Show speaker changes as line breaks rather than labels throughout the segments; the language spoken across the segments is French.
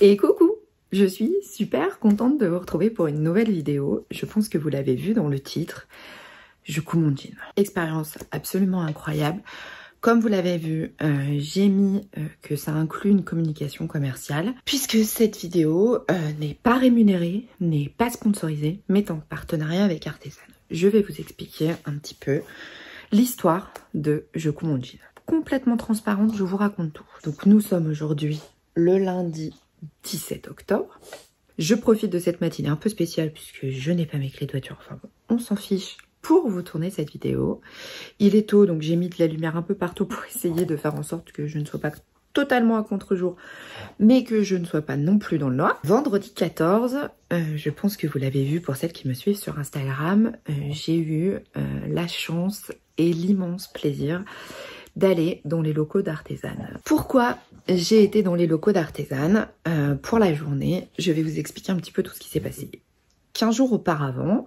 Et coucou! Je suis super contente de vous retrouver pour une nouvelle vidéo. Je pense que vous l'avez vu dans le titre. Je couds mon jean. Expérience absolument incroyable. Comme vous l'avez vu, j'ai mis que ça inclut une communication commerciale. Puisque cette vidéo n'est pas rémunérée, n'est pas sponsorisée, mais en partenariat avec Artisan. Je vais vous expliquer un petit peu l'histoire de Je couds mon jean. Complètement transparente, je vous raconte tout. Donc nous sommes aujourd'hui le lundi 17 octobre. Je profite de cette matinée un peu spéciale puisque je n'ai pas mes clés de voiture. Enfin bon, on s'en fiche pour vous tourner cette vidéo. Il est tôt, donc j'ai mis de la lumière un peu partout pour essayer de faire en sorte que je ne sois pas totalement à contre-jour, mais que je ne sois pas non plus dans le noir. Vendredi 14, je pense que vous l'avez vu pour celles qui me suivent sur Instagram, j'ai eu la chance et l'immense plaisir d'aller dans les locaux d'Artisan. Pourquoi j'ai été dans les locaux d'Artisan pour la journée? Je vais vous expliquer un petit peu tout ce qui s'est passé. 15 jours auparavant,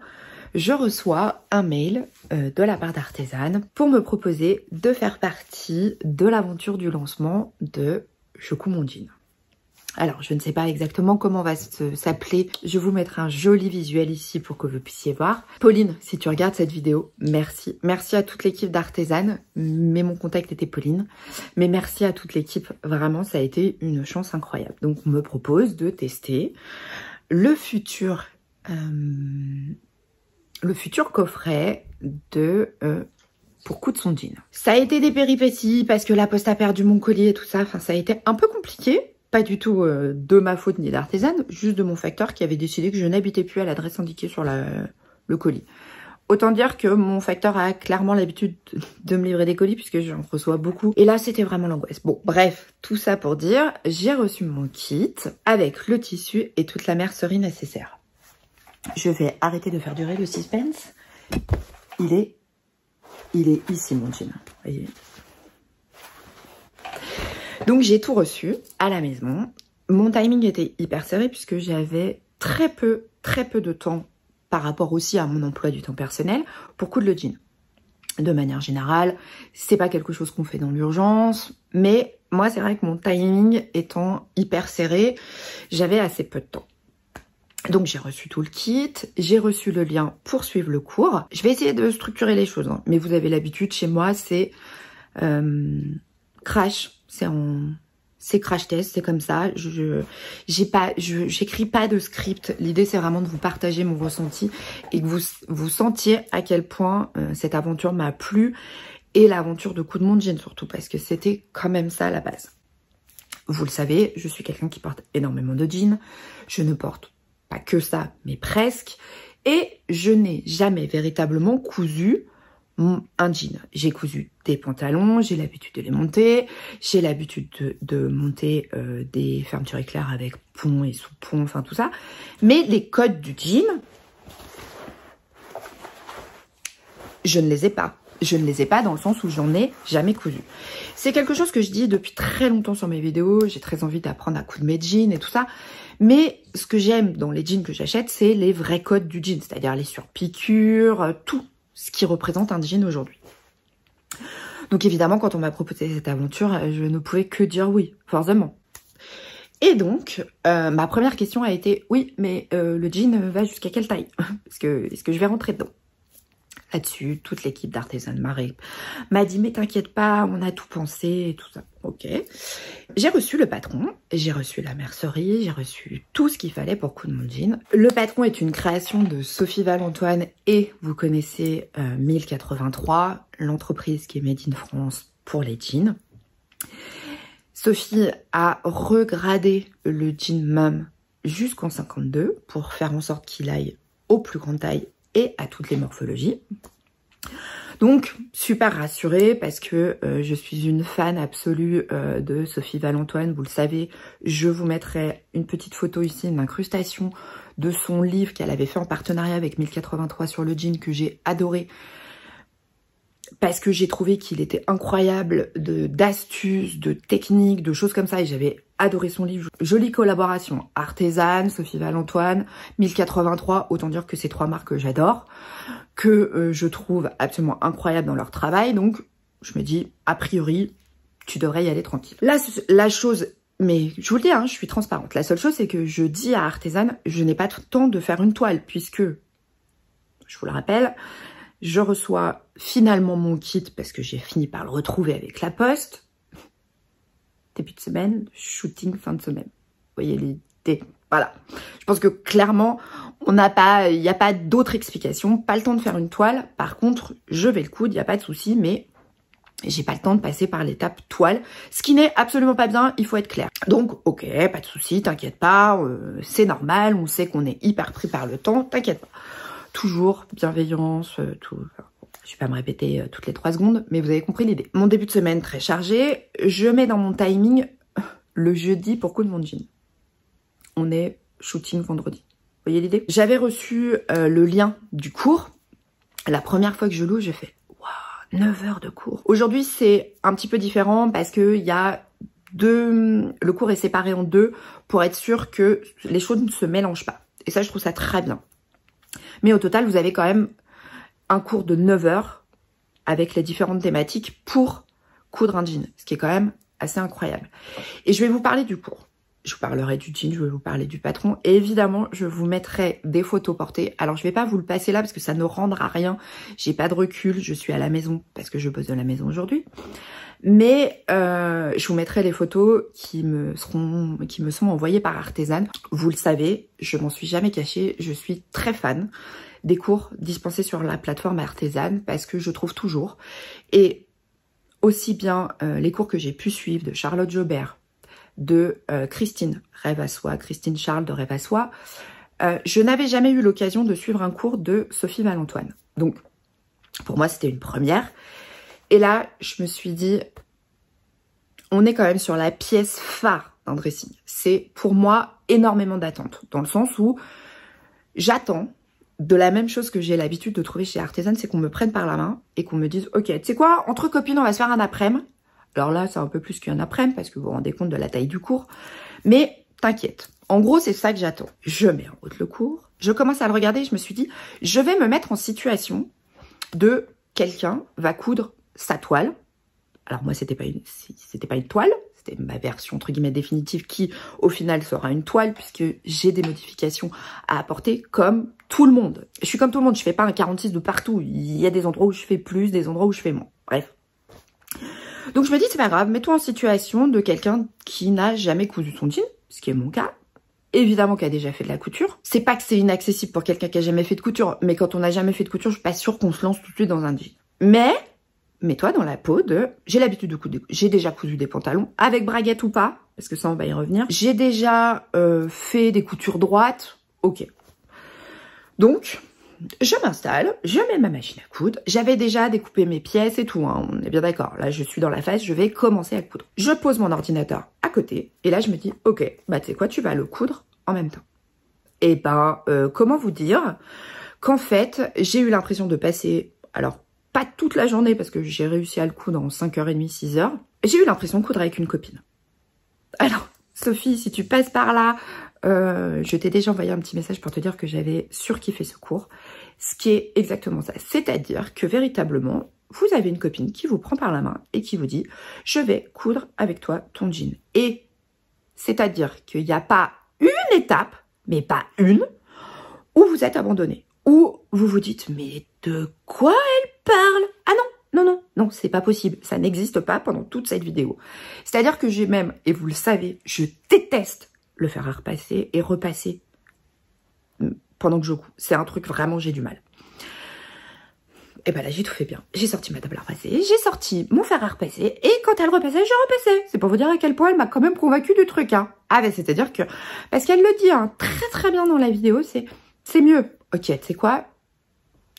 je reçois un mail de la part d'Artisan pour me proposer de faire partie de l'aventure du lancement de Je couds mon jean. Alors, je ne sais pas exactement comment va s'appeler. Je vous mettrai un joli visuel ici pour que vous puissiez voir. Pauline, si tu regardes cette vidéo, merci. Merci à toute l'équipe d'Artisan. Mais mon contact était Pauline. Mais merci à toute l'équipe. Vraiment, ça a été une chance incroyable. Donc, on me propose de tester le futur coffret de pour coudre son jean. Ça a été des péripéties parce que la poste a perdu mon collier et tout ça. Enfin, ça a été un peu compliqué. Pas du tout de ma faute ni d'Artisan, juste de mon facteur qui avait décidé que je n'habitais plus à l'adresse indiquée sur le colis. Autant dire que mon facteur a clairement l'habitude de me livrer des colis puisque j'en reçois beaucoup. Et là, c'était vraiment l'angoisse. Bon, bref, tout ça pour dire, j'ai reçu mon kit avec le tissu et toute la mercerie nécessaire. Je vais arrêter de faire durer le suspense. Il est ici, mon jean. Voyez. Donc j'ai tout reçu à la maison. Mon timing était hyper serré puisque j'avais très peu de temps par rapport aussi à mon emploi du temps personnel pour coudre le jean. De manière générale, c'est pas quelque chose qu'on fait dans l'urgence, mais moi c'est vrai que mon timing étant hyper serré, j'avais assez peu de temps. Donc j'ai reçu tout le kit, j'ai reçu le lien pour suivre le cours. Je vais essayer de structurer les choses, hein, mais vous avez l'habitude, chez moi c'est crash. C'est crash test, c'est comme ça. J'écris pas de script. L'idée, c'est vraiment de vous partager mon ressenti et que vous sentiez à quel point cette aventure m'a plu et l'aventure de coudre mon jean surtout parce que c'était quand même ça à la base. Vous le savez, je suis quelqu'un qui porte énormément de jeans. Je ne porte pas que ça, mais presque. Et je n'ai jamais véritablement cousu un jean. J'ai cousu des pantalons, j'ai l'habitude de les monter, j'ai l'habitude de monter des fermetures éclairs avec pont et sous-pont, enfin tout ça. Mais les codes du jean, je ne les ai pas. Je ne les ai pas dans le sens où j'en ai jamais cousu. C'est quelque chose que je dis depuis très longtemps sur mes vidéos. J'ai très envie d'apprendre à coudre mes jeans et tout ça. Mais ce que j'aime dans les jeans que j'achète, c'est les vrais codes du jean. C'est-à-dire les surpiqûres, tout ce qui représente un jean aujourd'hui. Donc évidemment, quand on m'a proposé cette aventure, je ne pouvais que dire oui, forcément. Et donc, ma première question a été, oui, mais le jean va jusqu'à quelle taille? Est-ce que je vais rentrer dedans? Là-dessus, toute l'équipe d'Artisan m'a dit, mais t'inquiète pas, on a tout pensé et tout ça. Ok. J'ai reçu le patron, j'ai reçu la mercerie, j'ai reçu tout ce qu'il fallait pour coudre mon jean. Le patron est une création de Sophie Valentoine et vous connaissez 1083, l'entreprise qui est made in France pour les jeans. Sophie a regradé le jean mum jusqu'en 52 pour faire en sorte qu'il aille aux plus grandes tailles et à toutes les morphologies. Donc, super rassurée parce que je suis une fan absolue de Sophie Valentoine. Vous le savez, je vous mettrai une petite photo ici, une incrustation de son livre qu'elle avait fait en partenariat avec 1083 sur le jean que j'ai adoré. Parce que j'ai trouvé qu'il était incroyable d'astuces, de techniques, de choses comme ça. Et j'avais adoré son livre. Jolie collaboration. Artisan, Sophie Valentoine, 1083. Autant dire que c'est trois marques que j'adore. Que je trouve absolument incroyables dans leur travail. Donc, je me dis, a priori, tu devrais y aller tranquille. Là, la chose mais je vous le dis, hein, je suis transparente. La seule chose, c'est que je dis à Artezane, je n'ai pas tout le temps de faire une toile, puisque, je vous le rappelle, je reçois finalement mon kit, parce que j'ai fini par le retrouver avec la poste. Début de semaine, shooting fin de semaine. Vous voyez l'idée. Voilà. Je pense que clairement, il n'y a pas d'autre explication. Pas le temps de faire une toile. Par contre, je vais le coudre, il n'y a pas de souci, mais j'ai pas le temps de passer par l'étape toile. Ce qui n'est absolument pas bien, il faut être clair. Donc, ok, pas de souci, t'inquiète pas, c'est normal, on sait qu'on est hyper pris par le temps, t'inquiète pas. Toujours bienveillance, tout. Enfin, je vais pas me répéter toutes les 3 secondes, mais vous avez compris l'idée. Mon début de semaine très chargé, je mets dans mon timing le jeudi pour coudre mon jean. On est shooting vendredi. Vous voyez l'idée? J'avais reçu le lien du cours. La première fois que je l'ouvre, j'ai fait waouh, 9 heures de cours. Aujourd'hui, c'est un petit peu différent parce que il y a le cours est séparé en 2 pour être sûr que les choses ne se mélangent pas. Et ça, je trouve ça très bien. Mais au total, vous avez quand même un cours de 9 heures avec les différentes thématiques pour coudre un jean, ce qui est quand même assez incroyable. Et je vais vous parler du cours. Je vous parlerai du jean, je vais vous parler du patron. Et évidemment, je vous mettrai des photos portées. Alors, je vais pas vous le passer là parce que ça ne rendra rien. J'ai pas de recul, je suis à la maison parce que je bosse de la maison aujourd'hui. Mais je vous mettrai les photos qui me sont envoyées par Artezane. Vous le savez, je m'en suis jamais cachée. Je suis très fan des cours dispensés sur la plateforme Artezane parce que je trouve toujours. Et aussi bien les cours que j'ai pu suivre de Charlotte Jobert, de Christine Rêve à Soi, Christine Charles de Rêve à Soi. Je n'avais jamais eu l'occasion de suivre un cours de Sophie Valentoine. Donc, pour moi, c'était une première. Et là, je me suis dit, on est quand même sur la pièce phare d'un dressing. C'est, pour moi, énormément d'attente. Dans le sens où j'attends de la même chose que j'ai l'habitude de trouver chez Artezane, c'est qu'on me prenne par la main et qu'on me dise, ok, tu sais quoi, entre copines, on va se faire un après-midi. Alors là, c'est un peu plus qu'un après-midi parce que vous vous rendez compte de la taille du cours. Mais t'inquiète. En gros, c'est ça que j'attends. Je mets en route le cours. Je commence à le regarder et je me suis dit, je vais me mettre en situation de quelqu'un va coudre sa toile. Alors moi, c'était pas une toile. C'était ma version entre guillemets définitive qui, au final, sera une toile puisque j'ai des modifications à apporter comme tout le monde. Je suis comme tout le monde. Je fais pas un 46 de partout. Il y a des endroits où je fais plus, des endroits où je fais moins. Bref. Donc je me dis, c'est pas grave, mets-toi en situation de quelqu'un qui n'a jamais cousu son jean, ce qui est mon cas. Évidemment qui a déjà fait de la couture. C'est pas que c'est inaccessible pour quelqu'un qui a jamais fait de couture, mais quand on n'a jamais fait de couture, je suis pas sûre qu'on se lance tout de suite dans un jean. Mais, mets-toi dans la peau de, j'ai l'habitude de coudre, j'ai déjà cousu des pantalons, avec braguette ou pas, parce que ça on va y revenir. J'ai déjà fait des coutures droites, ok. Donc, je m'installe, je mets ma machine à coudre. J'avais déjà découpé mes pièces et tout, hein, on est bien d'accord. Là, je suis dans la phase, je vais commencer à coudre. Je pose mon ordinateur à côté et là, je me dis, ok, bah tu sais quoi, tu vas le coudre en même temps. Et ben, comment vous dire qu'en fait, j'ai eu l'impression de passer, alors pas toute la journée parce que j'ai réussi à le coudre en 5h30, 6h. J'ai eu l'impression de coudre avec une copine. Alors, Sophie, si tu passes par là, je t'ai déjà envoyé un petit message pour te dire que j'avais surkiffé ce cours. Ce qui est exactement ça. C'est-à-dire que véritablement, vous avez une copine qui vous prend par la main et qui vous dit « Je vais coudre avec toi ton jean ». Et c'est-à-dire qu'il n'y a pas une étape, mais pas une, où vous êtes abandonné. Où vous vous dites « Mais de quoi elle parle ?» Ah non, non, non, non, c'est pas possible. Ça n'existe pas pendant toute cette vidéo. C'est-à-dire que j'ai même, et vous le savez, je déteste le fer à repasser et repasser pendant que je couds. C'est un truc vraiment, j'ai du mal. Et ben là, j'ai tout fait bien. J'ai sorti ma table à repasser, j'ai sorti mon fer à repasser, et quand elle repassait, je repassais. C'est pour vous dire à quel point elle m'a quand même convaincu du truc, hein. Ah ben, c'est-à-dire que, parce qu'elle le dit, hein, très très bien dans la vidéo, c'est mieux. Ok, tu sais quoi?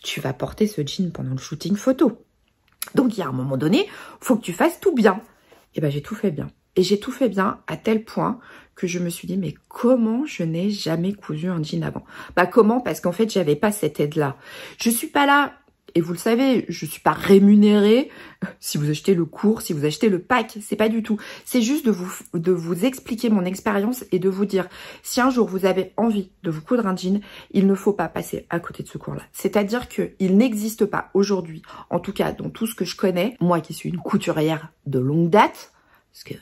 Tu vas porter ce jean pendant le shooting photo. Donc, il y a un moment donné, faut que tu fasses tout bien. Et ben, j'ai tout fait bien. Et j'ai tout fait bien à tel point que je me suis dit, mais comment je n'ai jamais cousu un jean avant? Bah comment? Parce qu'en fait, j'avais pas cette aide-là. Je suis pas là, et vous le savez, je suis pas rémunérée si vous achetez le cours, si vous achetez le pack, c'est pas du tout. C'est juste de vous expliquer mon expérience et de vous dire, si un jour vous avez envie de vous coudre un jean, il ne faut pas passer à côté de ce cours-là. C'est-à-dire qu'il n'existe pas aujourd'hui, en tout cas dans tout ce que je connais, moi qui suis une couturière de longue date, parce que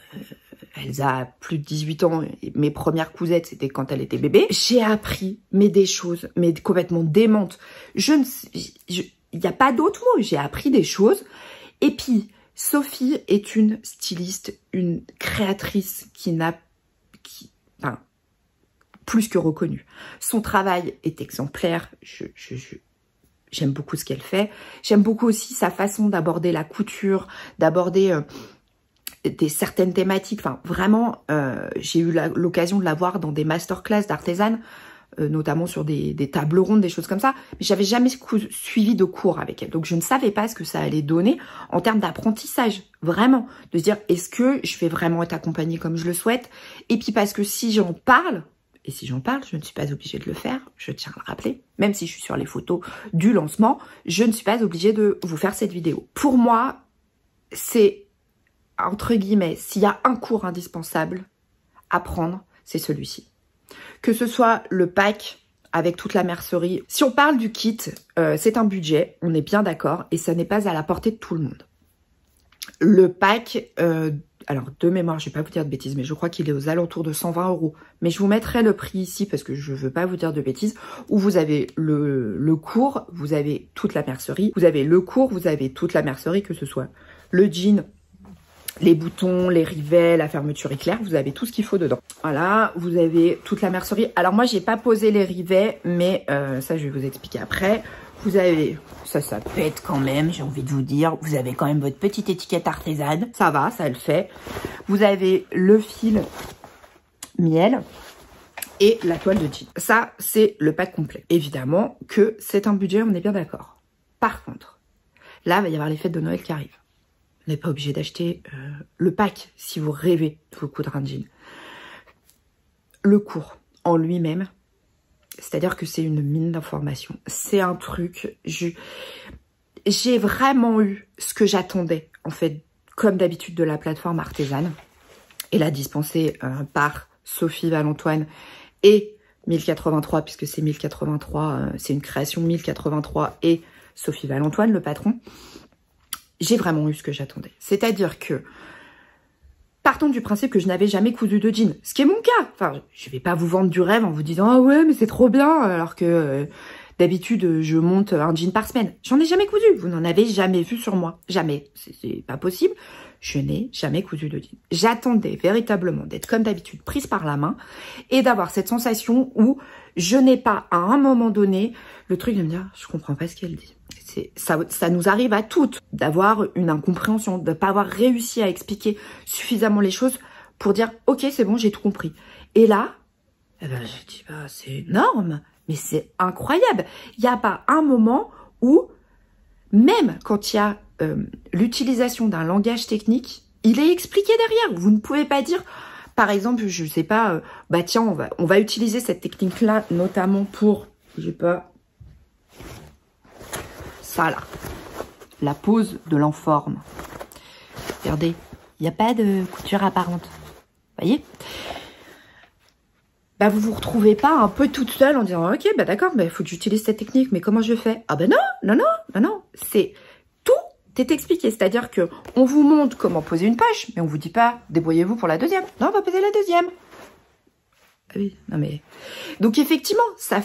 Elsa a plus de 18 ans, et mes premières cousettes, c'était quand elle était bébé. J'ai appris, mais des choses, mais complètement démentes. Il n'y a pas d'autre mot, j'ai appris des choses. Et puis, Sophie est une styliste, une créatrice enfin, plus que reconnue. Son travail est exemplaire, j'aime beaucoup ce qu'elle fait. J'aime beaucoup aussi sa façon d'aborder la couture, d'aborder certaines thématiques. Enfin, vraiment, j'ai eu l'occasion de la voir dans des masterclass d'artisanes, notamment sur des tables rondes, des choses comme ça. Mais j'avais jamais suivi de cours avec elle. Donc, je ne savais pas ce que ça allait donner en termes d'apprentissage. Vraiment. De se dire, est-ce que je vais vraiment être accompagnée comme je le souhaite? Et puis, parce que si j'en parle, et si j'en parle, je ne suis pas obligée de le faire, je tiens à le rappeler, même si je suis sur les photos du lancement, je ne suis pas obligée de vous faire cette vidéo. Pour moi, c'est, entre guillemets, s'il y a un cours indispensable à prendre, c'est celui-ci. Que ce soit le pack avec toute la mercerie. Si on parle du kit, c'est un budget, on est bien d'accord, et ça n'est pas à la portée de tout le monde. Le pack, alors de mémoire, je ne vais pas vous dire de bêtises, mais je crois qu'il est aux alentours de 120 €. Mais je vous mettrai le prix ici parce que je ne veux pas vous dire de bêtises. Où vous avez le cours, vous avez toute la mercerie. Vous avez le cours, vous avez toute la mercerie, que ce soit le jean, les boutons, les rivets, la fermeture éclair, vous avez tout ce qu'il faut dedans. Voilà, vous avez toute la mercerie. Alors moi, j'ai pas posé les rivets, mais ça, je vais vous expliquer après. Vous avez, ça pète quand même, j'ai envie de vous dire. Vous avez quand même votre petite étiquette artisane. Ça va, ça le fait. Vous avez le fil miel et la toile de jean. Ça, c'est le pack complet. Évidemment que c'est un budget, on est bien d'accord. Par contre, là, il va y avoir les fêtes de Noël qui arrivent. Vous n'êtes pas obligé d'acheter le pack si vous rêvez de vous coudre un jean. Le cours en lui-même, c'est-à-dire que c'est une mine d'informations. C'est un truc, j'ai vraiment eu ce que j'attendais, en fait, comme d'habitude de la plateforme artisane. Et la dispensée par Sophie Valentoine et 1083, puisque c'est 1083, c'est une création 1083 et Sophie Valentoine, le patron. J'ai vraiment eu ce que j'attendais. C'est-à-dire que, partons du principe que je n'avais jamais cousu de jean, ce qui est mon cas. Enfin, je vais pas vous vendre du rêve en vous disant « Ah ouais, mais c'est trop bien !» alors que d'habitude, je monte un jean par semaine. J'en ai jamais cousu. Vous n'en avez jamais vu sur moi. Jamais. C'est pas possible. Je n'ai jamais cousu de jean. J'attendais véritablement d'être comme d'habitude prise par la main et d'avoir cette sensation où je n'ai pas, à un moment donné, le truc de me dire « Je comprends pas ce qu'elle dit ». Ça nous arrive à toutes d'avoir une incompréhension, de ne pas avoir réussi à expliquer suffisamment les choses pour dire « Ok, c'est bon, j'ai tout compris ». Et là, eh ben, je dis bah, « C'est énorme, mais c'est incroyable ». Il n'y a pas un moment où, même quand il y a l'utilisation d'un langage technique, il est expliqué derrière. Vous ne pouvez pas dire, par exemple, je ne sais pas, bah tiens, on va utiliser cette technique-là, notamment pour, je sais pas, ça là, la pose de l'enforme. Regardez, il n'y a pas de couture apparente. Vous voyez? Bah vous vous retrouvez pas un peu toute seule en disant ok, bah d'accord, il faut que j'utilise cette technique, mais comment je fais? Ah ben non, c'est tout est expliqué. C'est-à-dire que on vous montre comment poser une poche, mais on vous dit pas débrouillez-vous pour la deuxième. Non, on va poser la deuxième. Ah oui, non mais... Donc effectivement, ça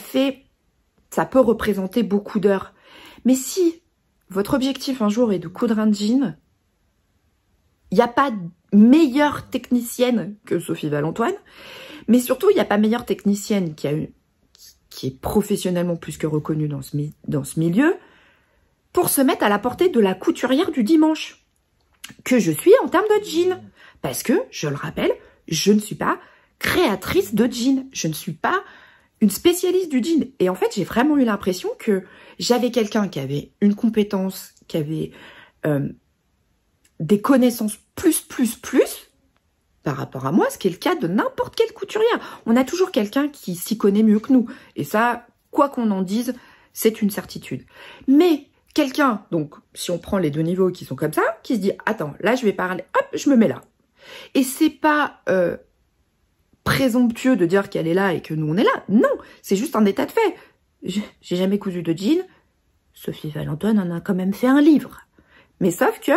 peut représenter beaucoup d'heures. Mais si votre objectif un jour est de coudre un jean, il n'y a pas meilleure technicienne que Sophie Valentoine, mais surtout, il n'y a pas meilleure technicienne qui est professionnellement plus que reconnue dans ce milieu pour se mettre à la portée de la couturière du dimanche que je suis en termes de jean. Parce que, je le rappelle, je ne suis pas créatrice de jean. Je ne suis pas une spécialiste du jean. Et en fait, j'ai vraiment eu l'impression que j'avais quelqu'un qui avait une compétence, qui avait des connaissances plus par rapport à moi, ce qui est le cas de n'importe quelle couturière. On a toujours quelqu'un qui s'y connaît mieux que nous. Et ça, quoi qu'on en dise, c'est une certitude. Mais quelqu'un, donc si on prend les deux niveaux qui sont comme ça, qui se dit « Attends, là je vais parler, hop, je me mets là ». Et c'est pas présomptueux de dire qu'elle est là et que nous on est là. Non, c'est juste un état de fait. J'ai jamais cousu de jean. Sophie Valentoine en a quand même fait un livre. Mais sauf que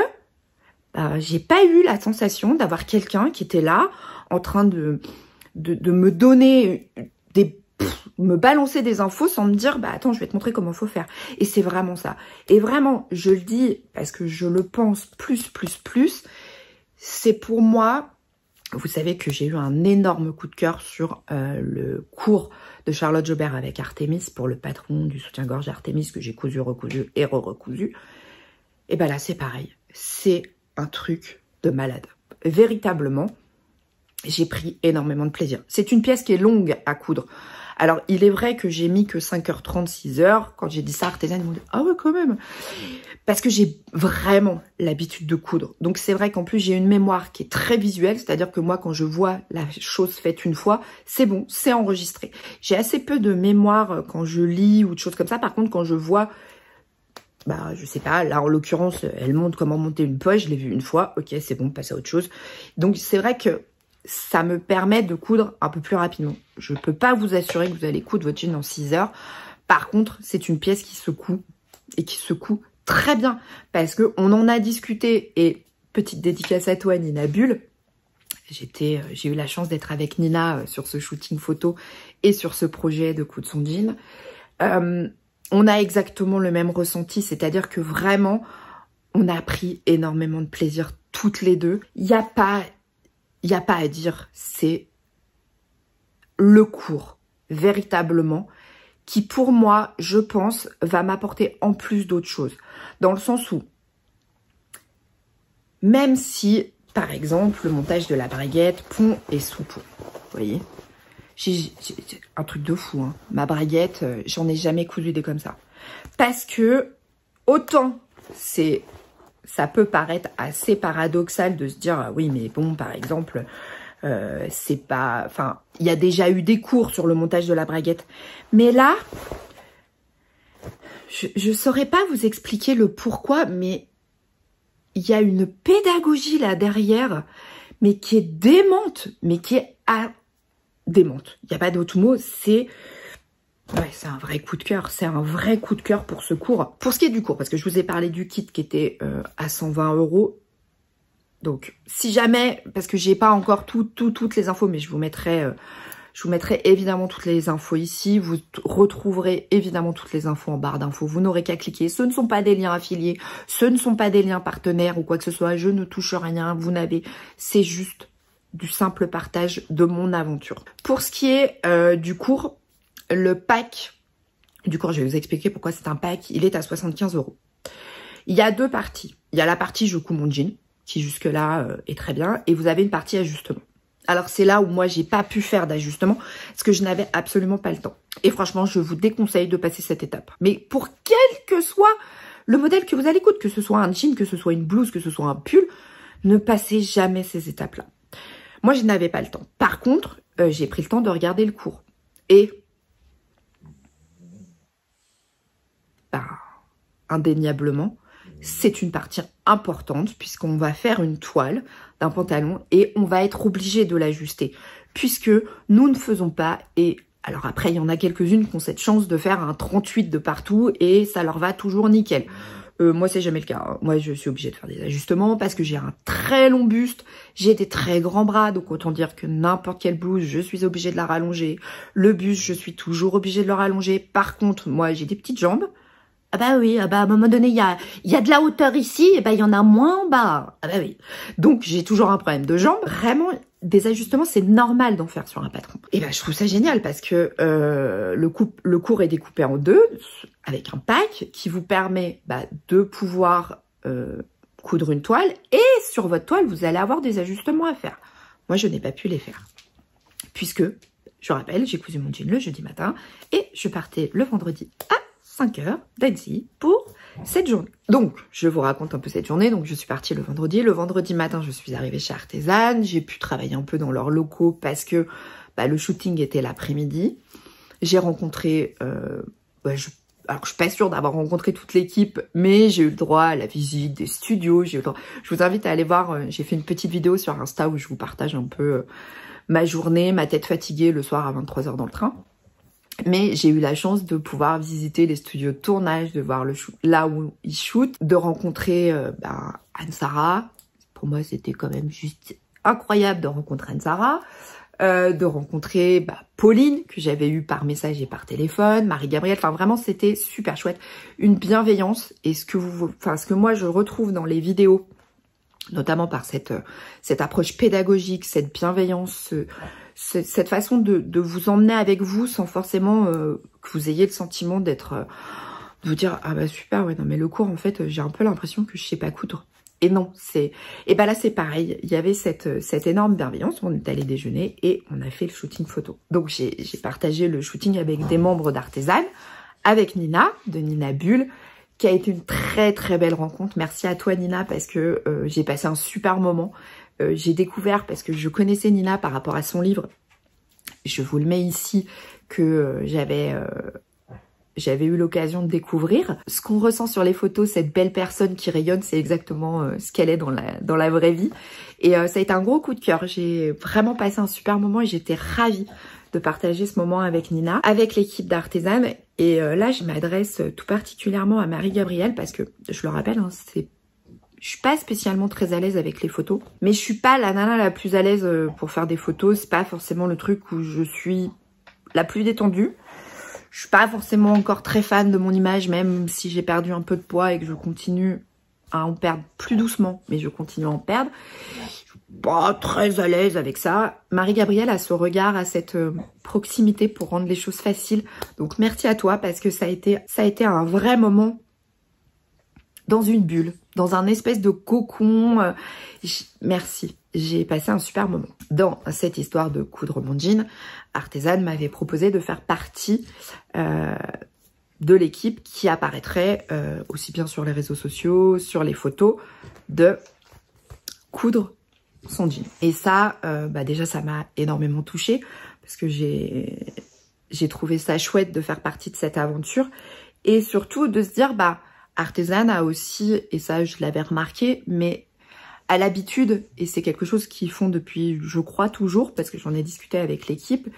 j'ai pas eu la sensation d'avoir quelqu'un qui était là en train de me donner me balancer des infos sans me dire, attends, je vais te montrer comment faut faire. Et c'est vraiment ça. Et vraiment, je le dis parce que je le pense plus, c'est pour moi, vous savez que j'ai eu un énorme coup de cœur sur le cours de Charlotte Jobert avec Artémis pour le patron du soutien-gorge Artémis que j'ai cousu, recousu et re-recousu. Et là, c'est pareil. C'est un truc de malade. Véritablement, j'ai pris énormément de plaisir. C'est une pièce qui est longue à coudre. Alors, il est vrai que j'ai mis que 5h30, 6h. Quand j'ai dit ça, artisan, ils m'ont dit « Ah ouais, quand même !» Parce que j'ai vraiment l'habitude de coudre. Donc, c'est vrai qu'en plus, j'ai une mémoire qui est très visuelle. C'est-à-dire que moi, quand je vois la chose faite une fois, c'est bon, c'est enregistré. J'ai assez peu de mémoire quand je lis ou de choses comme ça. Par contre, quand je vois... je sais pas, là en l'occurrence, elle montre comment monter une poche, je l'ai vue une fois, ok, c'est bon, passe à autre chose. Donc c'est vrai que ça me permet de coudre un peu plus rapidement. Je peux pas vous assurer que vous allez coudre votre jean en 6 heures. Par contre, c'est une pièce qui se coud et qui se coud très bien parce que on en a discuté et petite dédicace à toi Nina Bull. J'ai eu la chance d'être avec Nina sur ce shooting photo et sur ce projet de coudre son jean. On a exactement le même ressenti, c'est-à-dire que vraiment, on a pris énormément de plaisir toutes les deux. Il n'y a pas à dire, c'est le cours, véritablement, qui pour moi, je pense, va m'apporter en plus d'autres choses. Dans le sens où, même si, par exemple, le montage de la braguette, pont et sous-pont, vous voyez, j'ai un truc de fou, hein. Ma braguette, j'en ai jamais cousu des comme ça. Parce que, autant ça peut paraître assez paradoxal de se dire, oui, mais bon, par exemple, c'est pas... Enfin, il y a déjà eu des cours sur le montage de la braguette. Mais là, je saurais pas vous expliquer le pourquoi, mais il y a une pédagogie là derrière, mais qui est démente, mais qui est démente. Il n'y a pas d'autre mot, c'est un vrai coup de cœur. C'est un vrai coup de cœur pour ce cours. Pour ce qui est du cours, parce que je vous ai parlé du kit qui était à 120 €. Donc, si jamais, parce que j'ai pas encore toutes les infos, mais je vous mettrai évidemment toutes les infos ici. Vous retrouverez évidemment toutes les infos en barre d'infos. Vous n'aurez qu'à cliquer. Ce ne sont pas des liens affiliés, ce ne sont pas des liens partenaires ou quoi que ce soit. Je ne touche rien. C'est juste du simple partage de mon aventure. Pour ce qui est du cours, le pack du cours, je vais vous expliquer pourquoi c'est un pack, il est à 75 €. Il y a deux parties. Il y a la partie je couds mon jean, qui jusque-là est très bien, et vous avez une partie ajustement. Alors c'est là où moi j'ai pas pu faire d'ajustement, parce que je n'avais absolument pas le temps. Et franchement, je vous déconseille de passer cette étape. Mais pour quel que soit le modèle que vous allez coudre, que ce soit un jean, que ce soit une blouse, que ce soit un pull, ne passez jamais ces étapes-là. Moi, je n'avais pas le temps. Par contre, j'ai pris le temps de regarder le cours. Et indéniablement, c'est une partie importante puisqu'on va faire une toile d'un pantalon et on va être obligé de l'ajuster puisque nous ne faisons pas, et alors après il y en a quelques-unes qui ont cette chance de faire un 38 de partout et ça leur va toujours nickel. Moi c'est jamais le cas, hein. Moi je suis obligée de faire des ajustements parce que j'ai un très long buste, j'ai des très grands bras, donc autant dire que n'importe quelle blouse je suis obligée de la rallonger. Le buste je suis toujours obligée de le rallonger. Par contre moi j'ai des petites jambes. Ah bah oui, à un moment donné, il y a de la hauteur ici, et il y en a moins en bas. Ah bah oui. Donc, j'ai toujours un problème de jambes. Vraiment, des ajustements, c'est normal d'en faire sur un patron. Et je trouve ça génial parce que le cours est découpé en deux, avec un pack qui vous permet de pouvoir coudre une toile. Et sur votre toile, vous allez avoir des ajustements à faire. Moi, je n'ai pas pu les faire. Puisque, je rappelle, j'ai cousu mon jean le jeudi matin et je partais le vendredi à 5h d'Annecy pour cette journée. Donc, je vous raconte un peu cette journée. Donc, je suis partie le vendredi. Le vendredi matin, je suis arrivée chez Artisan. J'ai pu travailler un peu dans leurs locaux parce que le shooting était l'après-midi. J'ai rencontré... alors, je suis pas sûre d'avoir rencontré toute l'équipe, mais j'ai eu le droit à la visite des studios. Je vous invite à aller voir. J'ai fait une petite vidéo sur Insta où je vous partage un peu ma journée, ma tête fatiguée le soir à 23h dans le train. Mais j'ai eu la chance de pouvoir visiter les studios de tournage, de voir là où ils shootent, de rencontrer Anne-Sara, pour moi, c'était quand même juste incroyable de rencontrer Anne-Sara, de rencontrer Pauline, que j'avais eue par message et par téléphone, Marie-Gabrielle, enfin vraiment c'était super chouette, une bienveillance, et ce que moi je retrouve dans les vidéos, notamment par cette approche pédagogique, cette bienveillance, cette façon de vous emmener avec vous sans forcément que vous ayez le sentiment de vous dire ah bah super, ouais non mais le cours en fait j'ai un peu l'impression que je sais pas coudre. Et non, et là c'est pareil, il y avait cette énorme bienveillance, on est allé déjeuner et on a fait le shooting photo. Donc j'ai partagé le shooting avec des membres d'Artesane, avec Nina, de Nina Bulle, qui a été une très très belle rencontre. Merci à toi Nina, parce que j'ai passé un super moment. J'ai découvert, parce que je connaissais Nina par rapport à son livre, je vous le mets ici, que j'avais eu l'occasion de découvrir. Ce qu'on ressent sur les photos, cette belle personne qui rayonne, c'est exactement ce qu'elle est dans la vraie vie. Et ça a été un gros coup de cœur. J'ai vraiment passé un super moment et j'étais ravie de partager ce moment avec Nina, avec l'équipe d'Artesane. Et là, je m'adresse tout particulièrement à Marie-Gabrielle parce que, je le rappelle, hein, je suis pas spécialement très à l'aise avec les photos. Mais je suis pas la nana la plus à l'aise pour faire des photos. C'est pas forcément le truc où je suis la plus détendue. Je suis pas forcément encore très fan de mon image, même si j'ai perdu un peu de poids et que je continue à en perdre plus doucement, mais je continue à en perdre. Je suis pas très à l'aise avec ça. Marie-Gabrielle a ce regard, a cette proximité pour rendre les choses faciles. Donc merci à toi, parce que ça a été un vrai moment dans une bulle, dans un espèce de cocon. Merci, j'ai passé un super moment. Dans cette histoire de coudre mon jean, Artesane m'avait proposé de faire partie de l'équipe qui apparaîtrait aussi bien sur les réseaux sociaux, sur les photos, de coudre son jean. Et ça, déjà ça m'a énormément touchée, parce que j'ai trouvé ça chouette de faire partie de cette aventure, et surtout de se dire, Artesane a aussi, et ça je l'avais remarqué, mais à l'habitude, et c'est quelque chose qu'ils font depuis, je crois, toujours, parce que j'en ai discuté avec l'équipe,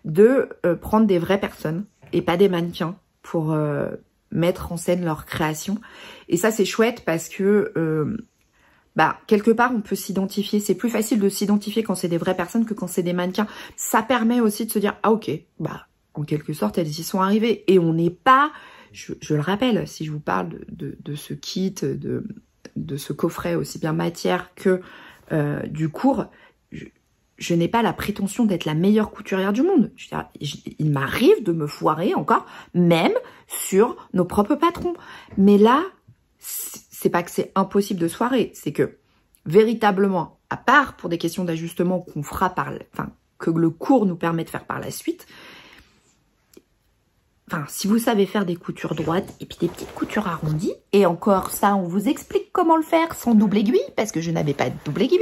de prendre des vraies personnes et pas des mannequins pour mettre en scène leur création. Et ça c'est chouette parce que quelque part on peut s'identifier. C'est plus facile de s'identifier quand c'est des vraies personnes que quand c'est des mannequins. Ça permet aussi de se dire ah ok, en quelque sorte elles y sont arrivées, et on n'est pas, je le rappelle, si je vous parle de ce kit, de ce coffret aussi bien matière que du cours, je n'ai pas la prétention d'être la meilleure couturière du monde. Il m'arrive de me foirer encore, même sur nos propres patrons. Mais là, c'est pas que c'est impossible de se foirer, c'est que véritablement, à part pour des questions d'ajustement qu'on fera que le cours nous permet de faire par la suite, si vous savez faire des coutures droites et puis des petites coutures arrondies, et encore ça, on vous explique comment le faire sans double aiguille, parce que je n'avais pas de double aiguille.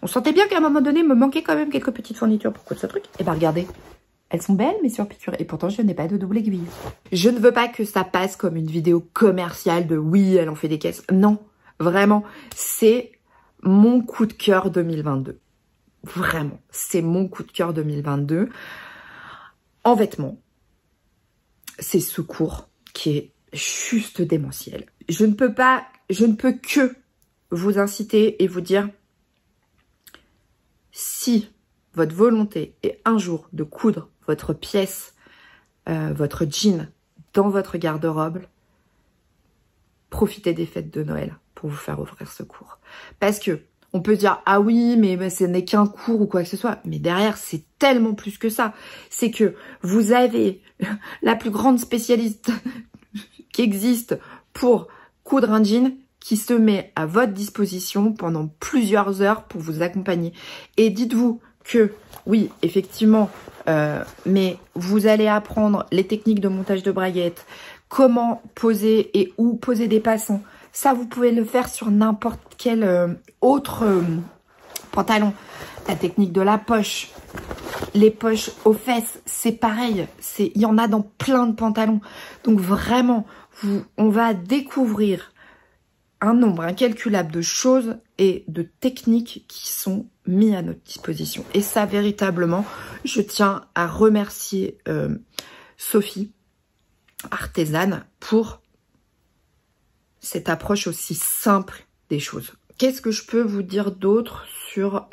On sentait bien qu'à un moment donné, il me manquait quand même quelques petites fournitures pour coudre ce truc. Et regardez, elles sont belles, mais surpiqûrées. Et pourtant, je n'ai pas de double aiguille. Je ne veux pas que ça passe comme une vidéo commerciale de oui, elle en fait des caisses. Non, vraiment, c'est mon coup de cœur 2022. Vraiment, c'est mon coup de cœur 2022. En vêtements. C'est ce cours qui est juste démentiel. Je ne peux que vous inciter et vous dire, si votre volonté est un jour de coudre votre pièce, votre jean dans votre garde-robe, profitez des fêtes de Noël pour vous faire offrir ce cours. Parce que on peut dire, ah oui, mais ce n'est qu'un cours ou quoi que ce soit. Mais derrière, c'est tellement plus que ça. C'est que vous avez la plus grande spécialiste qui existe pour coudre un jean, qui se met à votre disposition pendant plusieurs heures pour vous accompagner. Et dites-vous que, oui, effectivement, mais vous allez apprendre les techniques de montage de braguettes, comment poser et où poser des passants. Ça, vous pouvez le faire sur n'importe quel autre pantalon. La technique de la poche, les poches aux fesses, c'est pareil. Il y en a dans plein de pantalons. Donc vraiment, on va découvrir un nombre incalculable de choses et de techniques qui sont mis à notre disposition. Et ça, véritablement, je tiens à remercier Sophie, Artesane, pour cette approche aussi simple des choses. qu'est-ce que je peux vous dire d'autre sur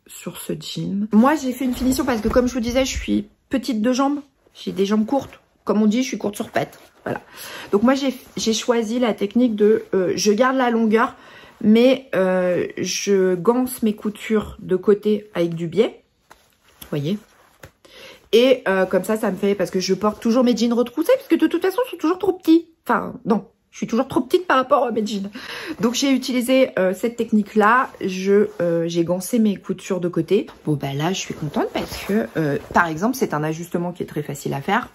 ce jean? Moi, j'ai fait une finition parce que, comme je vous disais, je suis petite de jambes. J'ai des jambes courtes. Comme on dit, je suis courte sur pattes. Voilà. Donc moi, j'ai choisi la technique de... je garde la longueur, mais je ganse mes coutures de côté avec du biais. Vous voyez? Et comme ça me fait... Parce que je porte toujours mes jeans retroussés, parce que de toute façon, ils sont toujours trop petits. Enfin, non. Je suis toujours trop petite par rapport à mes jeans. Donc j'ai utilisé cette technique-là. J'ai gancé mes coutures de côté. Bon bah là je suis contente parce que par exemple c'est un ajustement qui est très facile à faire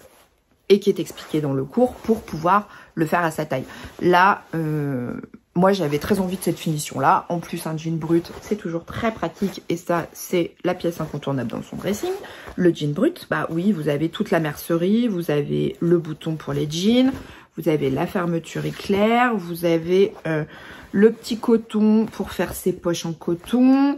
et qui est expliqué dans le cours pour pouvoir le faire à sa taille. Là moi j'avais très envie de cette finition-là. En plus un jean brut c'est toujours très pratique et ça c'est la pièce incontournable dans son dressing. Le jean brut, bah oui vous avez toute la mercerie, vous avez le bouton pour les jeans. Vous avez la fermeture éclair, vous avez le petit coton pour faire ses poches en coton.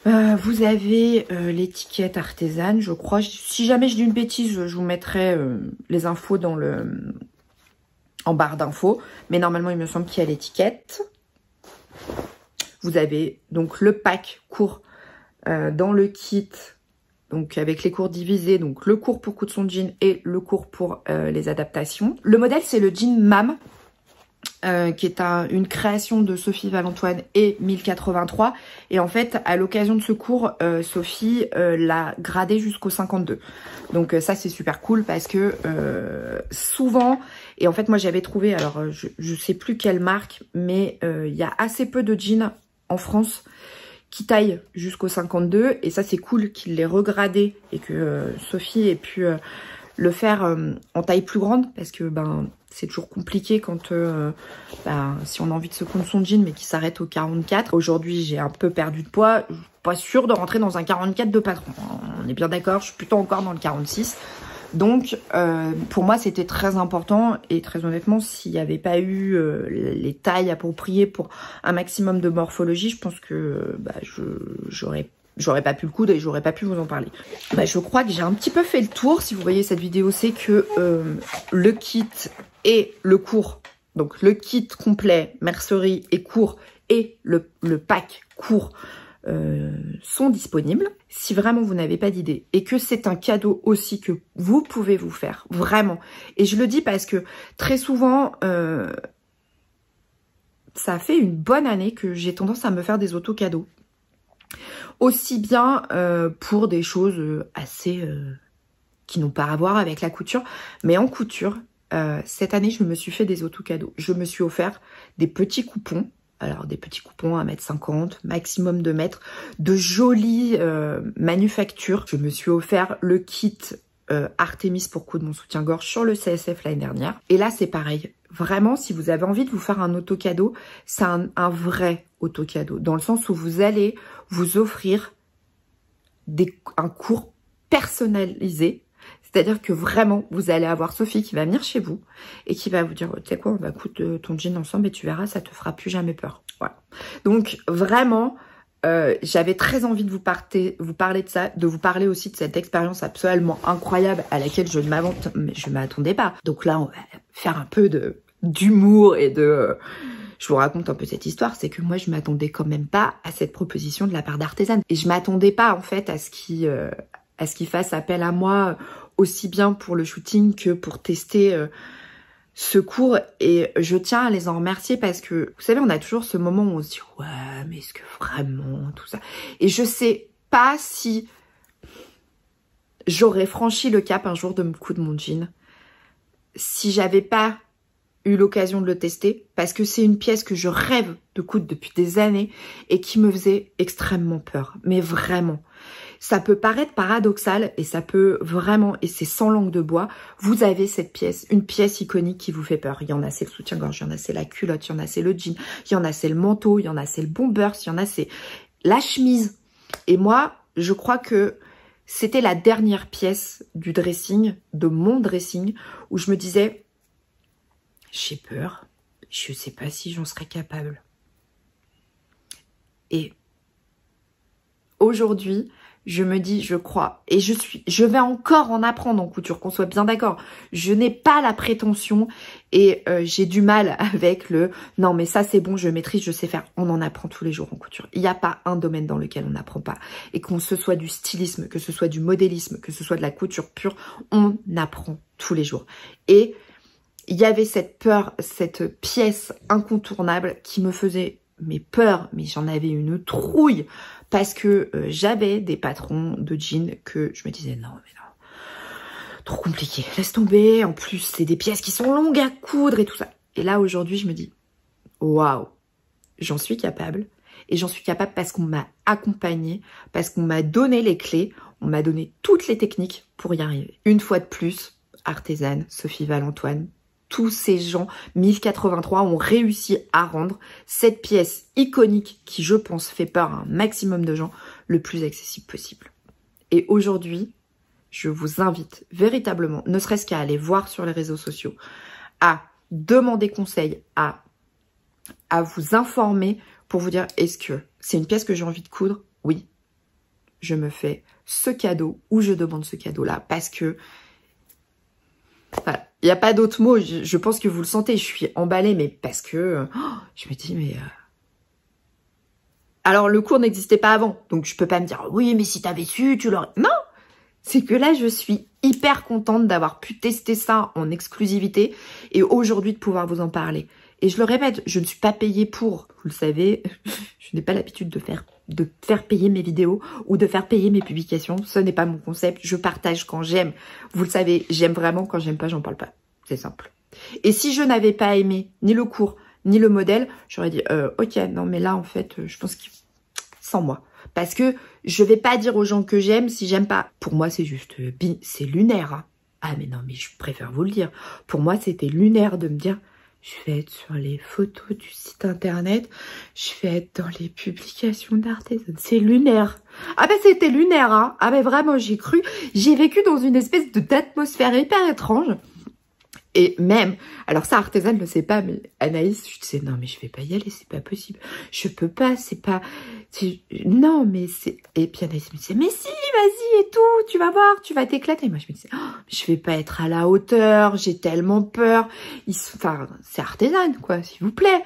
Vous avez l'étiquette artisane, je crois. Si jamais je dis une bêtise, je vous mettrai les infos en barre d'infos. Mais normalement, il me semble qu'il y a l'étiquette. Vous avez donc le pack court dans le kit. Donc avec les cours divisés, donc le cours pour coudre son jean et le cours pour les adaptations. Le modèle c'est le jean Mam, qui est une création de Sophie Valentoine et 1083. Et en fait à l'occasion de ce cours, Sophie l'a gradé jusqu'au 52. Donc ça c'est super cool parce que souvent, et en fait moi j'avais trouvé, alors je sais plus quelle marque, mais il y a assez peu de jeans en France qui taille jusqu'au 52 et ça c'est cool qu'il l'ait regradé et que Sophie ait pu le faire en taille plus grande parce que ben c'est toujours compliqué quand si on a envie de se coudre son jean mais qui s'arrête au 44. Aujourd'hui j'ai un peu perdu de poids, je suis pas sûre de rentrer dans un 44 de patron, on est bien d'accord, je suis plutôt encore dans le 46. Donc pour moi c'était très important et très honnêtement s'il n'y avait pas eu les tailles appropriées pour un maximum de morphologie, je pense que j'aurais pas pu le coudre et j'aurais pas pu vous en parler. Je crois que j'ai un petit peu fait le tour. Si vous voyez cette vidéo, c'est que le kit et le court, donc le kit complet, mercerie et court et le pack court sont disponibles. Si vraiment vous n'avez pas d'idée et que c'est un cadeau aussi que vous pouvez vous faire, vraiment. Et je le dis parce que très souvent, ça fait une bonne année que j'ai tendance à me faire des auto-cadeaux. Aussi bien pour des choses assez qui n'ont pas à voir avec la couture, mais en couture, cette année, je me suis fait des auto-cadeaux. Je me suis offert des petits coupons. Alors des petits coupons à 1,50 m, maximum 2 mètres, de jolies manufactures. Je me suis offert le kit Artemis pour coudre mon soutien-gorge sur le CSF l'année dernière. Et là c'est pareil. Vraiment, si vous avez envie de vous faire un auto-cadeau, c'est un vrai auto-cadeau. Dans le sens où vous allez vous offrir un cours personnalisé. C'est-à-dire que vraiment, vous allez avoir Sophie qui va venir chez vous et qui va vous dire, tu sais quoi, on va coudre ton jean ensemble et tu verras, ça te fera plus jamais peur. Voilà. Donc vraiment, j'avais très envie de vous parler de ça, de vous parler aussi de cette expérience absolument incroyable à laquelle je ne m'attendais pas. Donc là, on va faire un peu d'humour et de... Je vous raconte un peu cette histoire, c'est que moi, je m'attendais quand même pas à cette proposition de la part d'Artesane. Et je m'attendais pas, en fait, à ce qu'il fasse appel à moi aussi bien pour le shooting que pour tester ce cours. Et je tiens à les en remercier parce que, vous savez, on a toujours ce moment où on se dit « Ouais, mais est-ce que vraiment, tout ça ?» Et je sais pas si j'aurais franchi le cap un jour de me coudre mon jean si j'avais pas eu l'occasion de le tester, parce que c'est une pièce que je rêve de coudre depuis des années et qui me faisait extrêmement peur, mais vraiment. Ça peut paraître paradoxal et ça peut vraiment, et c'est sans langue de bois, vous avez cette pièce, une pièce iconique qui vous fait peur. Il y en a c'est le soutien-gorge, il y en a c'est la culotte, il y en a c'est le jean, il y en a c'est le manteau, il y en a c'est le bomber, il y en a c'est la chemise. Et moi, je crois que c'était la dernière pièce du dressing, de mon dressing, où je me disais, j'ai peur, je sais pas si j'en serais capable. Et aujourd'hui, je me dis, je crois, et je vais encore en apprendre en couture, qu'on soit bien d'accord. Je n'ai pas la prétention Et j'ai du mal avec le « non mais ça c'est bon, je maîtrise, je sais faire ». On en apprend tous les jours en couture. Il n'y a pas un domaine dans lequel on n'apprend pas. Et qu'on ce soit du stylisme, que ce soit du modélisme, que ce soit de la couture pure, on apprend tous les jours. Et il y avait cette peur, cette pièce incontournable qui me faisait peur, mais j'en avais une trouille parce que j'avais des patrons de jeans que je me disais « non mais non. Trop compliqué, laisse tomber, en plus c'est des pièces qui sont longues à coudre et tout ça. » Et là aujourd'hui je me dis, waouh, j'en suis capable. Et j'en suis capable parce qu'on m'a accompagnée, parce qu'on m'a donné les clés, on m'a donné toutes les techniques pour y arriver. Une fois de plus, Artesane, Sophie Valentoine, tous ces gens, 1083, ont réussi à rendre cette pièce iconique qui, je pense, fait peur à un maximum de gens, le plus accessible possible. Et aujourd'hui, je vous invite véritablement, ne serait-ce qu'à aller voir sur les réseaux sociaux, à demander conseil, à vous informer pour vous dire, est-ce que c'est une pièce que j'ai envie de coudre? Oui, je me fais ce cadeau ou je demande ce cadeau-là parce que, voilà, il n'y a pas d'autre mot, je pense que vous le sentez, je suis emballée, mais parce que, je me dis, mais... Alors, le cours n'existait pas avant, donc je peux pas me dire, oui, mais si t'avais su, tu l'aurais... Non! C'est que là, je suis hyper contente d'avoir pu tester ça en exclusivité et aujourd'hui de pouvoir vous en parler. Et je le répète, je ne suis pas payée pour. Vous le savez, je n'ai pas l'habitude de faire payer mes vidéos ou de faire payer mes publications. Ce n'est pas mon concept. Je partage quand j'aime. Vous le savez, j'aime vraiment. Quand j'aime pas, j'en parle pas. C'est simple. Et si je n'avais pas aimé ni le cours, ni le modèle, j'aurais dit, ok, non, mais là, en fait, je pense qu'il... sans moi. Parce que je vais pas dire aux gens que j'aime si j'aime pas. Pour moi, c'est juste, c'est lunaire. Hein. Ah mais non, mais je préfère vous le dire. Pour moi, c'était lunaire de me dire, je vais être sur les photos du site internet, je vais être dans les publications d'Artesane. C'est lunaire. Ah ben c'était lunaire, hein. Ah ben vraiment, j'ai cru. J'ai vécu dans une espèce d'atmosphère hyper étrange. Et même, alors ça Artesane ne le sait pas, mais Anaïs, je disais non mais je vais pas y aller, c'est pas possible. Je peux pas, c'est pas... Non mais c'est... Et puis Anaïs me disait mais si, vas-y et tout, tu vas voir, tu vas t'éclater. Moi je me disais, oh, je vais pas être à la hauteur, j'ai tellement peur. Enfin, c'est Artesane quoi, s'il vous plaît.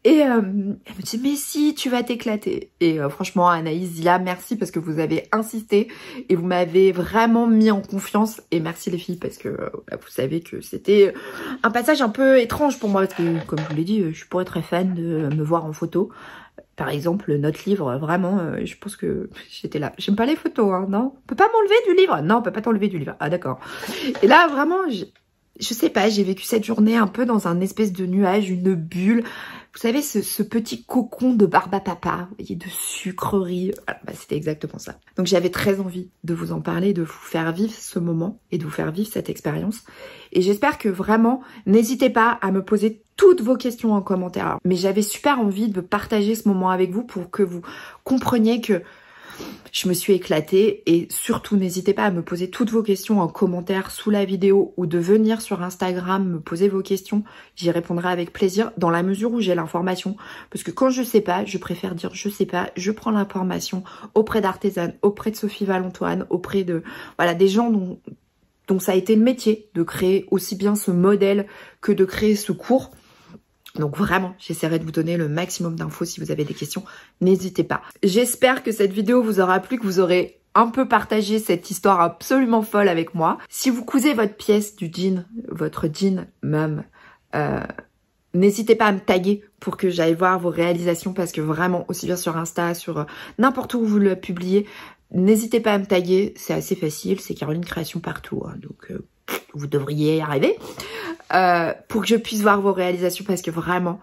Et elle me dit mais si, tu vas t'éclater. Et franchement Anaïs, Zila, merci parce que vous avez insisté et vous m'avez vraiment mis en confiance. Et merci les filles parce que vous savez que c'était un passage un peu étrange pour moi. Parce que comme je vous l'ai dit, je suis pas très fan de me voir en photo. Par exemple, notre livre, vraiment, je pense que j'étais là. J'aime pas les photos, hein, non? On peut pas m'enlever du livre? Non, on peut pas t'enlever du livre. Ah d'accord. Et là, vraiment, je sais pas, j'ai vécu cette journée un peu dans un espèce de nuage, une bulle. Vous savez, ce petit cocon de barbe à papa, vous voyez, de sucrerie. Voilà, bah, c'était exactement ça. Donc j'avais très envie de vous en parler, de vous faire vivre ce moment et de vous faire vivre cette expérience. Et j'espère que vraiment, n'hésitez pas à me poser toutes vos questions en commentaire. Mais j'avais super envie de partager ce moment avec vous pour que vous compreniez que je me suis éclatée et surtout n'hésitez pas à me poser toutes vos questions en commentaire sous la vidéo ou de venir sur Instagram me poser vos questions. J'y répondrai avec plaisir dans la mesure où j'ai l'information. Parce que quand je sais pas, je préfère dire je sais pas, je prends l'information auprès d'Artesane, auprès de Sophie Valentoine, auprès de voilà des gens dont ça a été le métier de créer aussi bien ce modèle que de créer ce cours. Donc vraiment, j'essaierai de vous donner le maximum d'infos. Si vous avez des questions, n'hésitez pas. J'espère que cette vidéo vous aura plu, que vous aurez un peu partagé cette histoire absolument folle avec moi. Si vous cousez votre pièce du jean, votre jean mum, n'hésitez pas à me taguer pour que j'aille voir vos réalisations parce que vraiment, aussi bien sur Insta, sur n'importe où vous le publiez, n'hésitez pas à me taguer. C'est assez facile, c'est Caroline Création partout. Hein, donc vous devriez y arriver. Pour que je puisse voir vos réalisations parce que vraiment,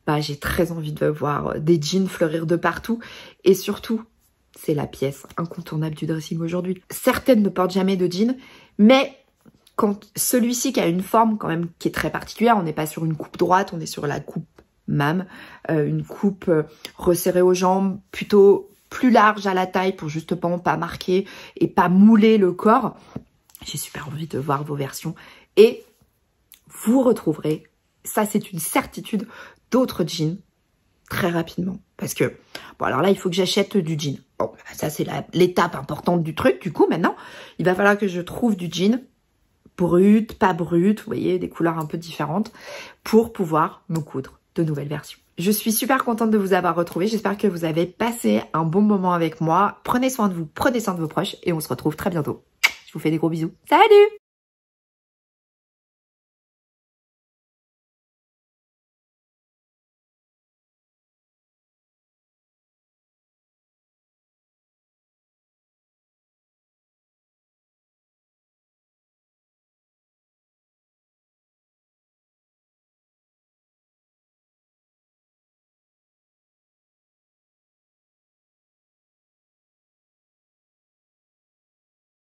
bah, j'ai très envie de voir des jeans fleurir de partout. Et surtout, c'est la pièce incontournable du dressing aujourd'hui. Certaines ne portent jamais de jeans, mais quand celui-ci qui a une forme quand même qui est très particulière, on n'est pas sur une coupe droite, on est sur la coupe MAM, une coupe resserrée aux jambes, plutôt plus large à la taille pour justement pas marquer et pas mouler le corps. J'ai super envie de voir vos versions et vous retrouverez, ça c'est une certitude, d'autres jeans très rapidement. Parce que, bon alors là, il faut que j'achète du jean. Bon, ça c'est l'étape importante du truc. Du coup, maintenant, il va falloir que je trouve du jean brutes, pas brutes, vous voyez, des couleurs un peu différentes, pour pouvoir me coudre de nouvelles versions. Je suis super contente de vous avoir retrouvé. J'espère que vous avez passé un bon moment avec moi. Prenez soin de vous, prenez soin de vos proches et on se retrouve très bientôt. Je vous fais des gros bisous. Salut!